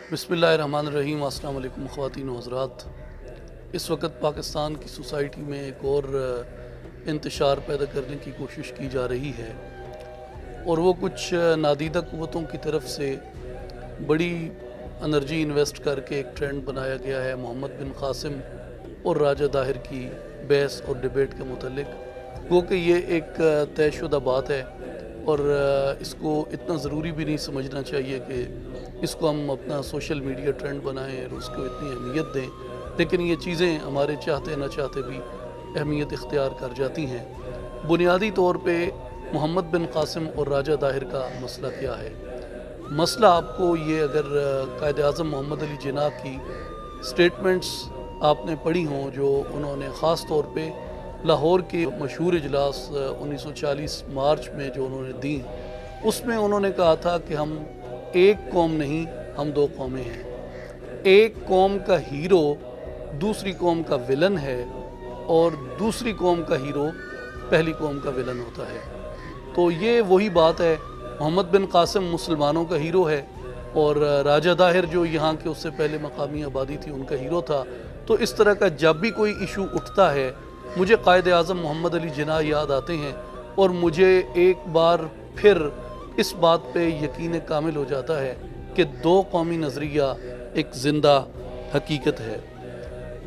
बिस्मिल्लाहिर्रहमानिर्रहीम। अस्सलाम वालेकुम ख़वातीन व हज़रात। इस वक्त पाकिस्तान की सोसाइटी में एक और इंतशार पैदा करने की कोशिश की जा रही है और वो कुछ नादीदा क़ुव्वतों की तरफ से बड़ी एनर्जी इन्वेस्ट करके एक ट्रेंड बनाया गया है मोहम्मद बिन कासिम और राजा दाहिर की बहस और डिबेट के मुतल्लिक़। वो कि ये एक तयशुदा बात है और इसको इतना ज़रूरी भी नहीं समझना चाहिए कि इसको हम अपना सोशल मीडिया ट्रेंड बनाएं और उसको इतनी अहमियत दें, लेकिन ये चीज़ें हमारे चाहते न चाहते भी अहमियत इख्तियार कर जाती हैं। बुनियादी तौर पे मोहम्मद बिन कासिम और राजा दाहिर का मसला क्या है? मसला आपको ये, अगर कायद-ए-आज़म मोहम्मद अली जिन्ना की स्टेटमेंट्स आपने पढ़ी हों जो उन्होंने ख़ास तौर पे लाहौर के मशहूर इजलास 1940 मार्च में जो उन्होंने दी, उसमें उन्होंने कहा था कि हम एक कौम नहीं, हम दो कौमें हैं। एक कौम का हीरो दूसरी कौम का विलन है और दूसरी कौम का हीरो पहली कौम का विलन होता है। तो ये वही बात है, मोहम्मद बिन कासिम मुसलमानों का हीरो है और राजा दाहिर जो यहाँ के उससे पहले मकामी आबादी थी उनका हीरो था। तो इस तरह का जब भी कोई इशू उठता है मुझे कायद-ए-आज़म मोहम्मद अली जिन्ना याद आते हैं और मुझे एक बार फिर इस बात पे यकीन कामिल हो जाता है कि दो कौमी नज़रिया एक ज़िंदा हकीकत है।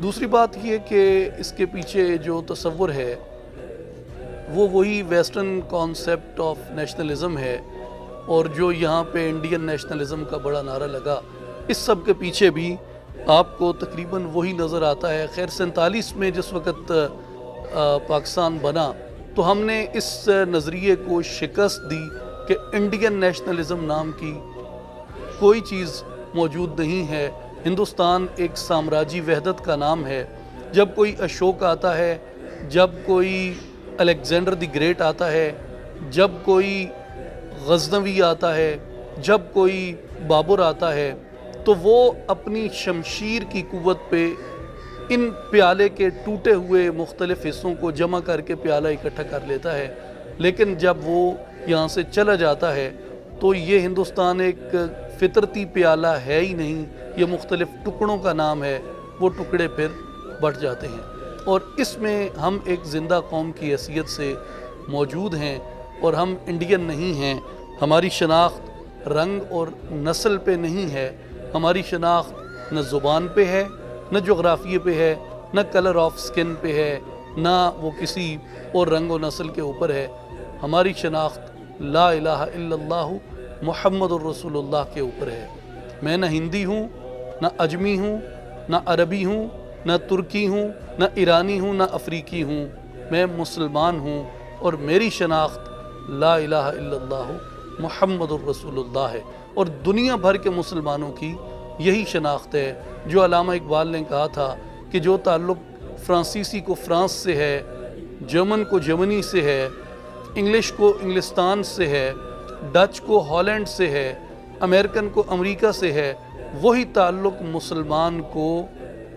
दूसरी बात ये कि इसके पीछे जो तसव्वुर है वो वही वेस्टर्न कॉन्सेप्ट ऑफ नेशनलिज़म है और जो यहाँ पे इंडियन नेशनलिज़म का बड़ा नारा लगा, इस सब के पीछे भी आपको तकरीबन वही नज़र आता है। खैर 47 में जिस वक़्त पाकिस्तान बना तो हमने इस नज़रिए को शिकस्त दी कि इंडियन नेशनलिज़म नाम की कोई चीज़ मौजूद नहीं है। हिंदुस्तान एक साम्राज्य वहदत का नाम है। जब कोई अशोक आता है, जब कोई अलेक्जेंडर द ग्रेट आता है, जब कोई गज़नवी आता है, जब कोई बाबर आता है, तो वो अपनी शमशीर की कुव्वत पे इन प्याले के टूटे हुए मुख्तलिफ़ हिस्सों को जमा करके प्याला इकट्ठा कर लेता है। लेकिन जब वो यहाँ से चला जाता है तो ये हिंदुस्तान एक फितरती प्याला है ही नहीं, ये मुख्तलिफ़ टुकड़ों का नाम है। वो टुकड़े फिर बढ़ जाते हैं और इसमें हम एक ज़िंदा कौम की हैसियत से मौजूद हैं और हम इंडियन नहीं हैं। हमारी शनाख्त रंग और नस्ल पे नहीं है, हमारी शनाख्त न ज़ुबान पे है, न जोग्राफिए पे है, न कलर ऑफ स्किन पे है, ना वो किसी और रंग और नस्ल के ऊपर है। हमारी शनाख्त ला इलाहा इल्लल्लाहु मुहम्मदुर रसूलुल्लाह के ऊपर है। मैं न हिंदी हूँ, न अजमी हूँ, न अरबी हूँ, न तुर्की हूँ, न ईरानी हूँ, न अफ्रीकी हूँ। मैं मुसलमान हूँ और मेरी शनाख्त ला इलाहा इल्लल्लाहु मुहम्मदुर रसूलुल्लाह है। और दुनिया भर के मुसलमानों की यही शनाख्त है। जो अल्लामा इकबाल ने कहा था कि जो ताल्लुक़ फ्रांसीसी को फ्रांस से है, जर्मन को जर्मनी से है, इंग्लिश को इंग्लिस्तान से है, डच को हॉलैंड से है, अमेरिकन को अमेरिका से है, वही ताल्लुक़ मुसलमान को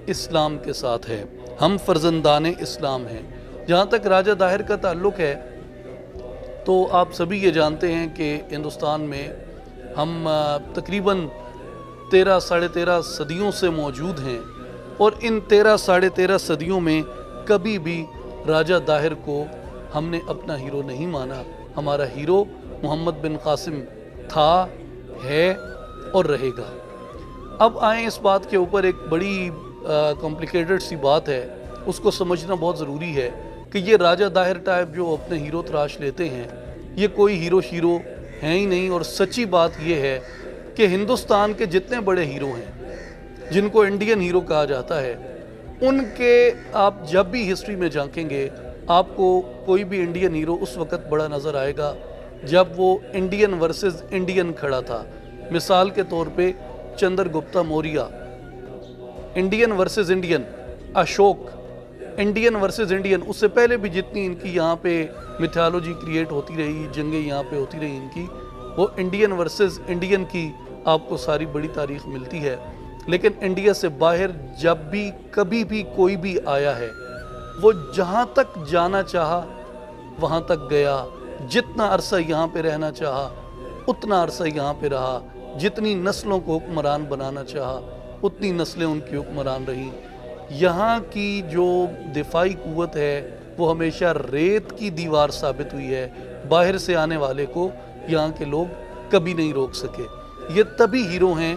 इस्लाम के साथ है। हम फ़र्जंदाने इस्लाम हैं। जहाँ तक राजा दाहिर का ताल्लुक़ है तो आप सभी ये जानते हैं कि हिंदुस्तान में हम तकरीबन 13 साढ़े 13 सदियों से मौजूद हैं और इन 13 साढ़े 13 सदियों में कभी भी राजा दाहिर को हमने अपना हीरो नहीं माना। हमारा हीरो मोहम्मद बिन कासिम था, है और रहेगा। अब आए इस बात के ऊपर, एक बड़ी कॉम्प्लिकेटेड सी बात है, उसको समझना बहुत ज़रूरी है कि ये राजा दाहिर टाइप जो अपने हीरो तराश लेते हैं, ये कोई हीरो शीरो हैं ही नहीं। और सच्ची बात ये है कि हिंदुस्तान के जितने बड़े हीरो हैं जिनको इंडियन हीरो कहा जाता है, उनके आप जब भी हिस्ट्री में झांकेंगे आपको कोई भी इंडियन हीरो उस वक़्त बड़ा नज़र आएगा जब वो इंडियन वर्सेस इंडियन खड़ा था। मिसाल के तौर पे Chandragupta Maurya, Indian versus Indian, Ashok, Indian versus Indian. उससे पहले भी जितनी इनकी यहाँ पे मिथोलॉजी क्रिएट होती रही, जंगें यहाँ पे होती रही इनकी, वो इंडियन वर्सेस इंडियन की आपको सारी बड़ी तारीख़ मिलती है। लेकिन इंडिया से बाहर जब भी कभी भी कोई भी आया है, वो जहाँ तक जाना चाहा वहाँ तक गया, जितना अरसा यहाँ पे रहना चाहा उतना अरसा यहाँ पे रहा। جتنی نسلوں کو حکمران بنانا چاہا اتنی نسلیں ان کی حکمران رہیں۔ یہاں کی جو دفاعی قوت ہے وہ ہمیشہ ریت کی دیوار ثابت ہوئی ہے، باہر سے آنے والے کو یہاں کے لوگ کبھی نہیں روک سکے۔ یہ تبھی ہیرو ہیں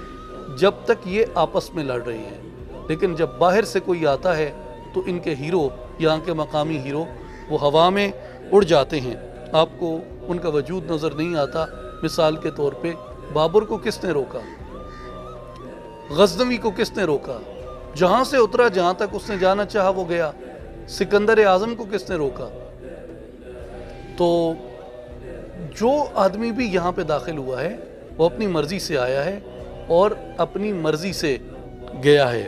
جب تک یہ آپس میں لڑ رہے ہیں، لیکن جب باہر سے کوئی آتا ہے تو ان کے ہیرو، یہاں کے مقامی ہیرو، وہ ہوا میں اڑ جاتے ہیں، آپ کو ان کا وجود نظر نہیں آتا۔ مثال کے طور پہ بابر کو کس نے روکا؟ غزنوی کو کس نے روکا؟ جہاں سے اترا، جہاں تک اس نے جانا چاہا وہ گیا۔ سکندر اعظم کو کس نے روکا؟ تو جو آدمی بھی یہاں پہ داخل ہوا ہے وہ اپنی مرضی سے آیا ہے اور اپنی مرضی سے گیا ہے۔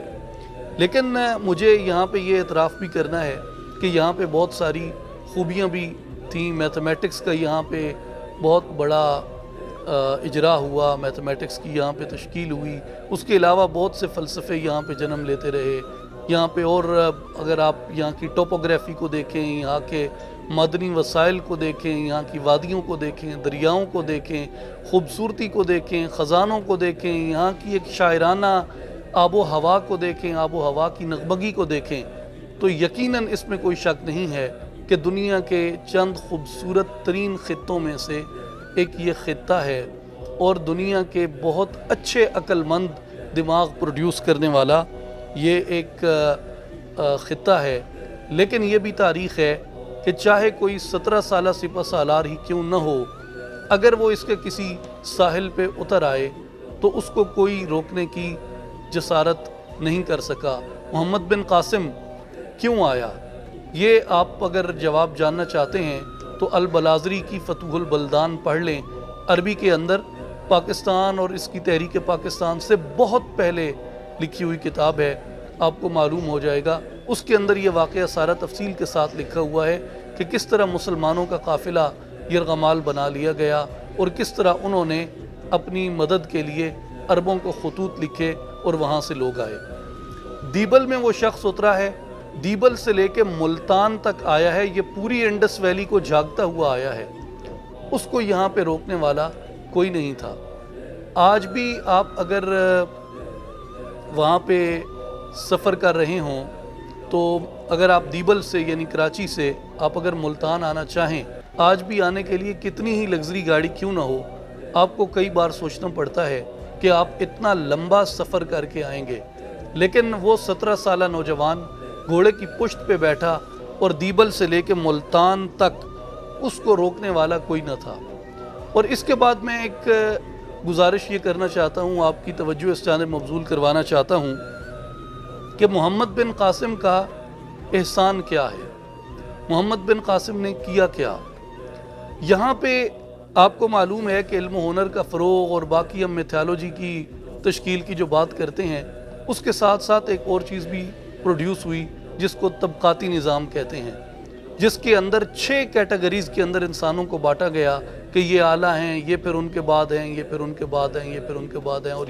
لیکن مجھے یہاں پہ یہ اعتراف بھی کرنا ہے کہ یہاں پہ بہت ساری خوبیاں بھی تھیں۔ میتھمیٹکس کا یہاں پہ بہت بڑا اجرا ہوا، میتھمیٹکس کی یہاں پہ تشکیل ہوئی۔ اس کے علاوہ بہت سے فلسفے یہاں پہ جنم لیتے رہے یہاں پہ۔ اور اگر آپ یہاں کی ٹوپوگرافی کو دیکھیں، یہاں کے معدنی وسائل کو دیکھیں، یہاں کی وادیوں کو دیکھیں، دریاؤں کو دیکھیں، خوبصورتی کو دیکھیں، خزانوں کو دیکھیں، یہاں کی ایک شاعرانہ آب و ہوا کو دیکھیں، آب و ہوا کی نغمگی کو دیکھیں، تو یقیناً اس میں کوئی شک نہیں ہے کہ دنیا کے چند خوبصورت ترین خطوں میں سے ایک یہ خطہ ہے، اور دنیا کے بہت اچھے عقل مند دماغ پروڈیوس کرنے والا یہ ایک خطہ ہے۔ لیکن یہ بھی تاریخ ہے کہ چاہے کوئی 17 سالہ سپہ سالار ہی کیوں نہ ہو، اگر وہ اس کے کسی ساحل پہ اتر آئے تو اس کو کوئی روکنے کی جسارت نہیں کر سکا۔ محمد بن قاسم کیوں آیا؟ یہ آپ اگر جواب جاننا چاہتے ہیں تو البلازری کی فتوح البلدان پڑھ لیں۔ عربی کے اندر پاکستان اور اس کی تحریک پاکستان سے بہت پہلے لکھی ہوئی کتاب ہے، آپ کو معلوم ہو جائے گا۔ اس کے اندر یہ واقعہ سارا تفصیل کے ساتھ لکھا ہوا ہے کہ کس طرح مسلمانوں کا قافلہ یرغمال بنا لیا گیا اور کس طرح انہوں نے اپنی مدد کے لیے عربوں کو خطوط لکھے اور وہاں سے لوگ آئے۔ دیبل میں وہ شخص اترا ہے، دیبل سے لے کے ملتان تک آیا ہے، یہ پوری انڈس ویلی کو جھاگتا ہوا آیا ہے، اس کو یہاں پہ روکنے والا کوئی نہیں تھا۔ آج بھی آپ اگر وہاں پہ سفر کر رہے ہوں تو اگر آپ دیبل سے یعنی کراچی سے آپ اگر ملتان آنا چاہیں، آج بھی آنے کے لیے کتنی ہی لگژری گاڑی کیوں نہ ہو، آپ کو کئی بار سوچنا پڑتا ہے کہ آپ اتنا لمبا سفر کر کے آئیں گے۔ لیکن وہ 17 سالہ نوجوان گھوڑے کی پشت پہ بیٹھا اور دیبل سے لے کے ملتان تک اس کو روکنے والا کوئی نہ تھا۔ اور اس کے بعد میں ایک گزارش یہ کرنا چاہتا ہوں، آپ کی توجہ اس جانب مبذول کروانا چاہتا ہوں کہ محمد بن قاسم کا احسان کیا ہے، محمد بن قاسم نے کیا کیا۔ یہاں پہ آپ کو معلوم ہے کہ علم و ہنر کا فروغ اور باقی ہم میتھالوجی کی تشکیل کی جو بات کرتے ہیں، اس کے ساتھ ساتھ ایک اور چیز بھی پروڈیوس ہوئی جس کو طبقاتی نظام کہتے ہیں، جس کے اندر 6 کیٹیگریز کے اندر انسانوں کو بانٹا گیا کہ یہ اعلیٰ ہیں، یہ پھر ان کے بعد ہیں، یہ پھر ان کے بعد ہیں، یہ پھر ان کے بعد ہیں، اور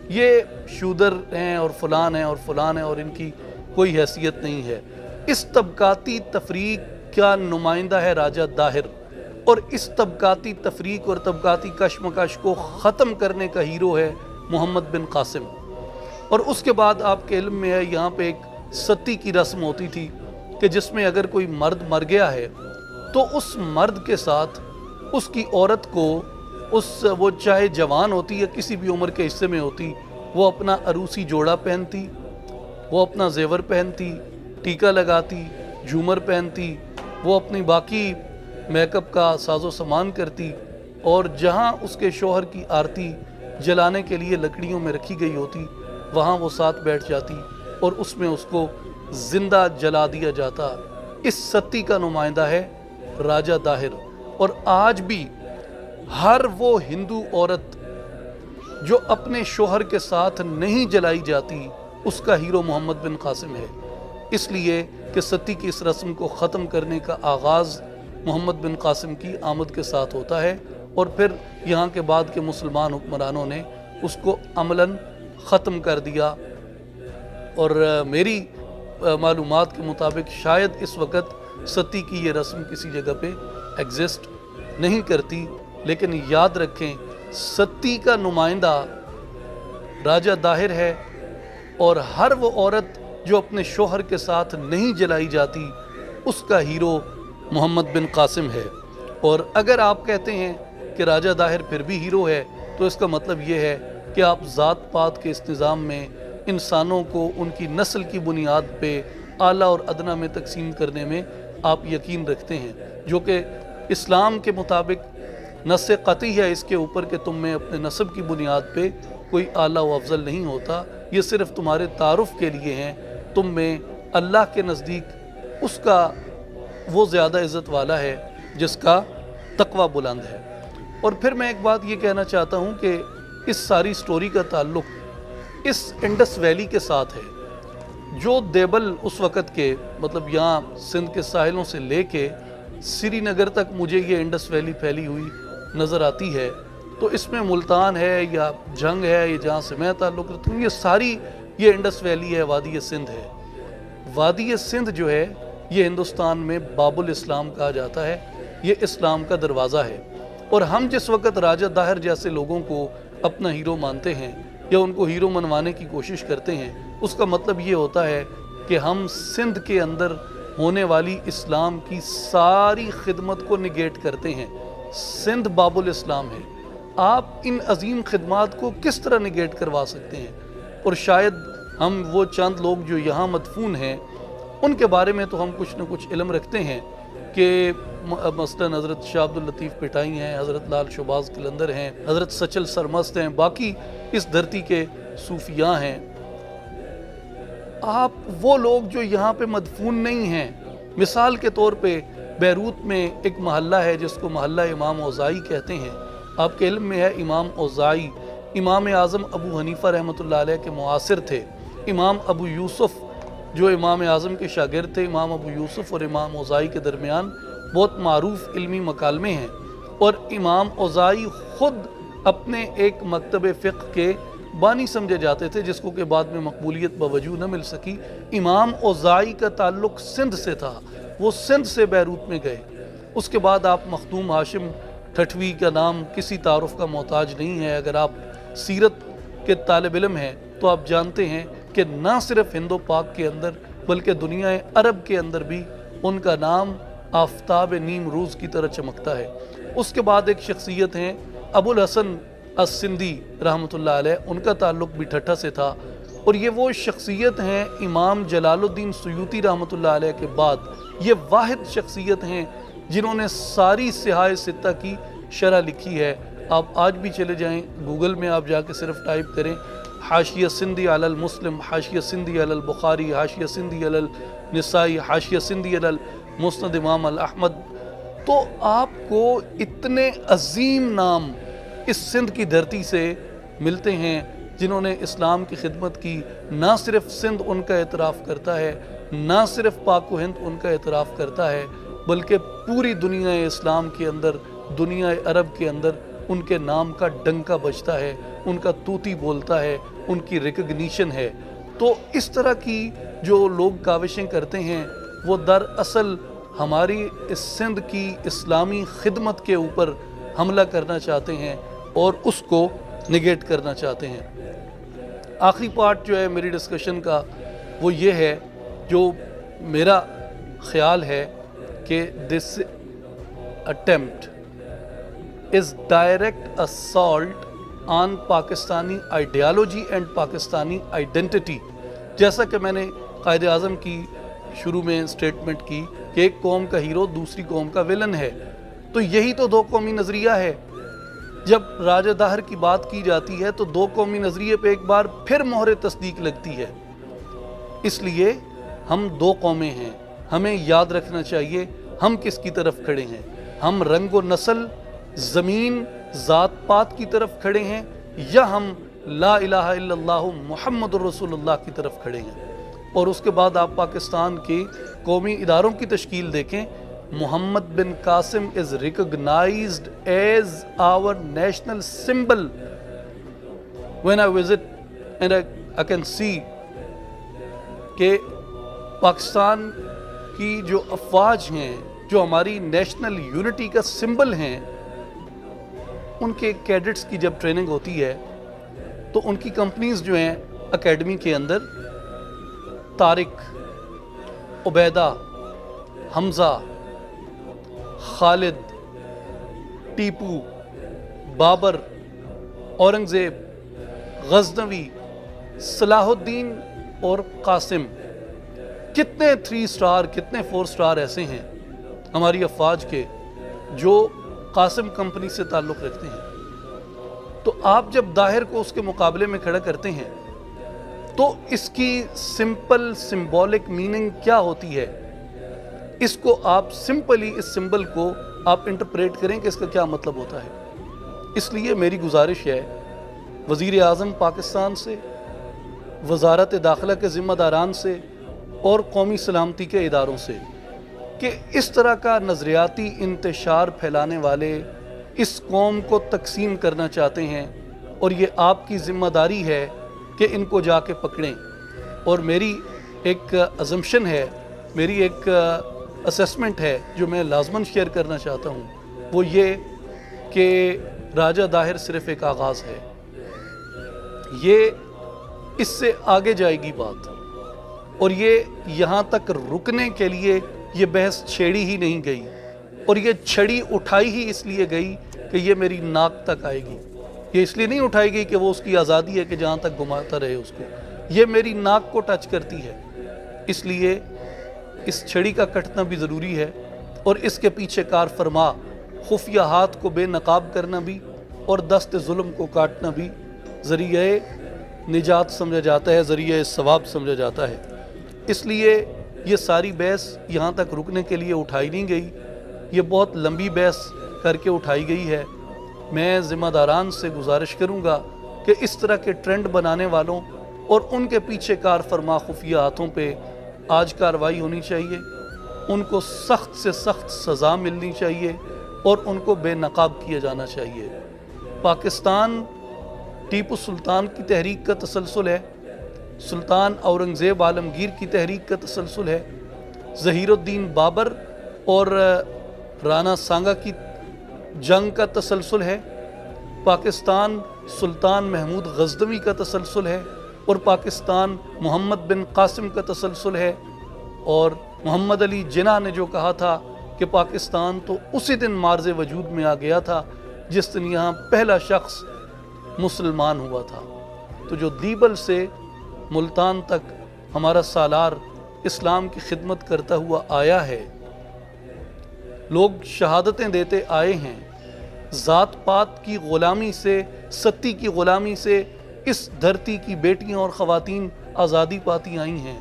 یہ شودر ہیں اور فلان ہیں اور فلان ہیں اور ان کی کوئی حیثیت نہیں ہے۔ اس طبقاتی تفریق کا نمائندہ ہے راجہ داہر، اور اس طبقاتی تفریق اور طبقاتی کشمکش کو ختم کرنے کا ہیرو ہے محمد بن قاسم۔ اور اس کے بعد آپ کے علم میں ہے یہاں پہ ایک ستی کی رسم ہوتی تھی کہ جس میں اگر کوئی مرد مر گیا ہے تو اس مرد کے ساتھ اس کی عورت کو وہ چاہے جوان ہوتی یا کسی بھی عمر کے حصے میں ہوتی، وہ اپنا عروسی جوڑا پہنتی، وہ اپنا زیور پہنتی، ٹیکا لگاتی، جھومر پہنتی، وہ اپنی باقی میک اپ کا ساز و سامان کرتی، اور جہاں اس کے شوہر کی آرتی جلانے کے لیے لکڑیوں میں رکھی گئی ہوتی وہاں وہ ساتھ بیٹھ جاتی اور اس میں اس کو زندہ جلا دیا جاتا۔ اس ستی کا نمائندہ ہے راجہ داہر۔ اور آج بھی ہر وہ ہندو عورت جو اپنے شوہر کے ساتھ نہیں جلائی جاتی، اس کا ہیرو محمد بن قاسم ہے، اس لیے کہ ستی کی اس رسم کو ختم کرنے کا آغاز محمد بن قاسم کی آمد کے ساتھ ہوتا ہے، اور پھر یہاں کے بعد کے مسلمان حکمرانوں نے اس کو عملاً ختم کر دیا۔ اور میری معلومات کے مطابق شاید اس وقت ستی کی یہ رسم کسی جگہ پہ ایگزسٹ نہیں کرتی، لیکن یاد رکھیں सती का नुमाइंदा राजा दाहिर है और हर वो औरत जो अपने शोहर के साथ नहीं जलाई जाती उसका हीरो मोहम्मद बिन कासिम है। और अगर आप कहते हैं कि राजा दाहिर फिर भी हीरो है तो इसका मतलब ये है कि आप ज़ात पात के इस निज़ाम में इंसानों को उनकी नस्ल की बुनियाद पे आला और अदना में तकसीम करने में आप यकीन रखते हैं, जो कि इस्लाम के मुताबिक नस्स क़ती है इसके ऊपर कि तुम में अपने नस्ब की बुनियाद पे कोई आला व अफजल नहीं होता। ये सिर्फ़ तुम्हारे तारुफ़ के लिए हैं। तुम में अल्लाह के नज़दीक उसका वो ज़्यादा इज़्ज़त वाला है जिसका तक़वा बुलंद है। और फिर मैं एक बात ये कहना चाहता हूँ कि इस सारी स्टोरी का ताल्लुक़ इस इंडस वैली के साथ है। जो देबल उस वक़्त के मतलब यहाँ सिंध के साहिलों से लेके श्रीनगर तक मुझे ये इंडस वैली फैली हुई नज़र आती है, तो इसमें मुल्तान है या जंग है, ये जहाँ से मैं ताल्लुक़ रखता हूँ, ये सारी ये इंडस वैली है, वादी सिंध है। वादी सिंध जो है ये हिंदुस्तान में बाबुल इस्लाम कहा जाता है, ये इस्लाम का दरवाज़ा है। और हम जिस वक़्त राजा दाहिर जैसे लोगों को अपना हीरो मानते हैं या उनको हीरो मनवाने की कोशिश करते हैं, उसका मतलब ये होता है कि हम सिंध के अंदर होने वाली इस्लाम की सारी खिदमत को निगेट करते हैं। सिंध बाबुल इस्लाम है, आप इन अजीम खिदमात को किस तरह निगेट करवा सकते हैं? और शायद हम वो चंद लोग जो यहाँ मदफून हैं उनके बारे में तो हम कुछ न कुछ इल्म रखते हैं कि मसलन हज़रत शाह अब्दुल लतीफ़ पिटाई हैं, हज़रत लाल शहबाज कलंदर हैं, हज़रत सचल सरमस्त हैं, बाकी इस धरती के सूफिया हैं। आप वो लोग जो यहाँ पे मदफून नहीं हैं, मिसाल के तौर पे बैरूत में एक महल्ला है जिसको महल्ला इमाम औज़ाई कहते हैं। आपके इल्म में है इमाम औज़ाई इमाम आज़म अबू हनीफ़ा रहमतुल्लाह अलैह के मुआसिर थे। इमाम अबू यूसुफ़ जो इमाम आज़म के शागिर्द थे, इमाम अबू यूसुफ़ और इमाम औज़ाई के दरमियान बहुत मारूफ इल्मी मकालमे हैं। और इमाम औज़ाई ख़ुद अपने एक मकतब फ़िक़्ह के बानी समझे जाते थे, जिसको के बाद में मकबूलियत बवजू न मिल सकी। इमाम औज़ाई का ताल्लुक़ सिंध से था, वो सिंध से बैरूत में गए। उसके बाद आप मखदूम हाशिम ठठवी का नाम किसी तारुफ़ का मोहताज नहीं है। अगर आप सीरत के तालिब इल्म हैं तो आप जानते हैं कि ना सिर्फ हिंदो पाक के अंदर बल्कि दुनिया अरब के अंदर भी उनका नाम आफ्ताब नीम रोज़ की तरह चमकता है। उसके बाद एक शख्सियत हैं अबुल हसन अस-सिंधी रहमतुल्लाह अलैह, उनका ताल्लुक़ भी ठट्ठा से था। और ये वो शख्सियत हैं इमाम जलालुद्दीन सुयूती रहमतुल्लाह अलैह के बाद ये वाहिद शख्सियत हैं जिन्होंने सारी सिहाए सित्ता की शरह लिखी है। आप आज भी चले जाएं गूगल में, आप जाके सिर्फ टाइप करें हाशिया सिंधी अलल मुस्लिम, हाशिया सिंधी अलल बुखारी, हाशिया सिंधी अलल निसाई, हाशिया सिंधी अलल मुस्नद इमाम अल अहमद, तो आपको इतने अजीम नाम इस सिंध की धरती से मिलते हैं जिन्होंने इस्लाम की खिदमत की। ना सिर्फ सिंध उनका एतराफ़ करता है, ना सिर्फ पाक व हिंद उनका एतराफ़ करता है, बल्कि पूरी दुनिया इस्लाम के अंदर, दुनिया अरब के अंदर उनके नाम का डंका बजता है, उनका तूती बोलता है, उनकी रिकग्निशन है। तो इस तरह की जो लोग काविशें करते हैं वो दरअसल हमारी इस सिंध की इस्लामी खिदमत के ऊपर हमला करना चाहते हैं और उसको निगेट करना चाहते हैं। आखिरी पार्ट जो है मेरी डिस्कशन का वो ये है, जो मेरा ख्याल है कि this attempt is direct assault on Pakistani ideology and Pakistani identity. जैसा कि मैंने कायद आज़म की शुरू में स्टेटमेंट की कि एक कौम का हीरो दूसरी कौम का विलन है, तो यही तो दो कौमी नज़रिया है। जब राजा दाहिर की बात की जाती है तो दो कौमी नज़रिए पे एक बार फिर मोहर तस्दीक लगती है। इसलिए हम दो कौमें हैं, हमें याद रखना चाहिए हम किसकी तरफ खड़े हैं। हम रंग व नस्ल, ज़मीन, ज़ात पात की तरफ खड़े हैं या हम ला इलाहा इल्लल्लाहु मुहम्मदुर रसूलुल्लाह की तरफ खड़े हैं। और उसके बाद आप पाकिस्तान के कौमी इदारों की तश्कील देखें, Mohammad bin Qasim is recognised as our national symbol. When I visit and I can see कि पाकिस्तान की जो अफवाज हैं, जो हमारी नेशनल यूनिटी का सिंबल हैं, ان کے کیڈٹس کی جب ٹریننگ ہوتی ہے تو ان کی کمپنیز جو ہیں اکیڈمی کے اندر طارق، عبیدہ، حمزہ، خالد، ٹیپو، بابر، اورنگزیب، غزنوی، صلاح الدین اور قاسم، کتنے 3 سٹار کتنے 4 سٹار ایسے ہیں ہماری افواج کے جو قاسم کمپنی سے تعلق رکھتے ہیں۔ تو آپ جب داہر کو اس کے مقابلے میں کھڑا کرتے ہیں تو اس کی سمپل سمبولک میننگ کیا ہوتی ہے، اس کو آپ سمپلی اس سمبل کو آپ انٹرپریٹ کریں کہ اس کا کیا مطلب ہوتا ہے۔ اس لیے میری گزارش ہے وزیر اعظم پاکستان سے، وزارت داخلہ کے ذمہ داران سے اور قومی سلامتی کے اداروں سے کہ اس طرح کا نظریاتی انتشار پھیلانے والے اس قوم کو تقسیم کرنا چاہتے ہیں، اور یہ آپ کی ذمہ داری ہے کہ ان کو جا کے پکڑیں۔ اور میری ایک ازمپشن ہے، میری ایک اسیسمنٹ ہے جو میں لازماً شیئر کرنا چاہتا ہوں، وہ یہ کہ راجہ داہر صرف ایک آغاز ہے، یہ اس سے آگے جائے گی بات، اور یہ یہاں تک رکنے کے لیے یہ بحث چھیڑی ہی نہیں گئی، اور یہ چھڑی اٹھائی ہی اس لیے گئی کہ یہ میری ناک تک آئے گی۔ یہ اس لیے نہیں اٹھائی گئی کہ وہ اس کی آزادی ہے کہ جہاں تک گھماتا رہے اس کو، یہ میری ناک کو ٹچ کرتی ہے، اس لیے اس چھڑی کا کٹنا بھی ضروری ہے، اور اس کے پیچھے کار فرما خفیہ ہاتھ کو بے نقاب کرنا بھی اور دست ظلم کو کاٹنا بھی ذریعہ نجات سمجھا جاتا ہے، ذریعہ ثواب سمجھا جاتا ہے۔ اس لیے یہ ساری بحث یہاں تک رکنے کے لیے اٹھائی نہیں گئی، یہ بہت لمبی بحث کر کے اٹھائی گئی ہے۔ میں ذمہ داران سے گزارش کروں گا کہ اس طرح کے ٹرینڈ بنانے والوں اور ان کے پیچھے کار فرما خفیہ ہاتھوں پہ آج کارروائی ہونی چاہیے، ان کو سخت سے سخت سزا ملنی چاہیے اور ان کو بے نقاب کیا جانا چاہیے۔ پاکستان ٹیپو سلطان کی تحریک کا تسلسل ہے، سلطان اورنگزیب عالمگیر کی تحریک کا تسلسل ہے، ظہیر الدین بابر اور رانا سانگا کی جنگ کا تسلسل ہے، پاکستان سلطان محمود غزنوی کا تسلسل ہے، اور پاکستان محمد بن قاسم کا تسلسل ہے، اور محمد علی جناح نے جو کہا تھا کہ پاکستان تو اسی دن مارز وجود میں آ گیا تھا جس دن یہاں پہلا شخص مسلمان ہوا تھا۔ تو جو دیبل سے ملتان تک ہمارا سالار اسلام کی خدمت کرتا ہوا آیا ہے، لوگ شہادتیں دیتے آئے ہیں، ذات پات کی غلامی سے، ستی کی غلامی سے اس دھرتی کی بیٹیاں اور خواتین آزادی پاتی آئی ہیں،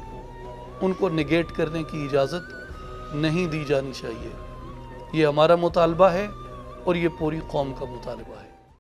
ان کو نگیٹ کرنے کی اجازت نہیں دی جانی چاہیے۔ یہ ہمارا مطالبہ ہے اور یہ پوری قوم کا مطالبہ ہے۔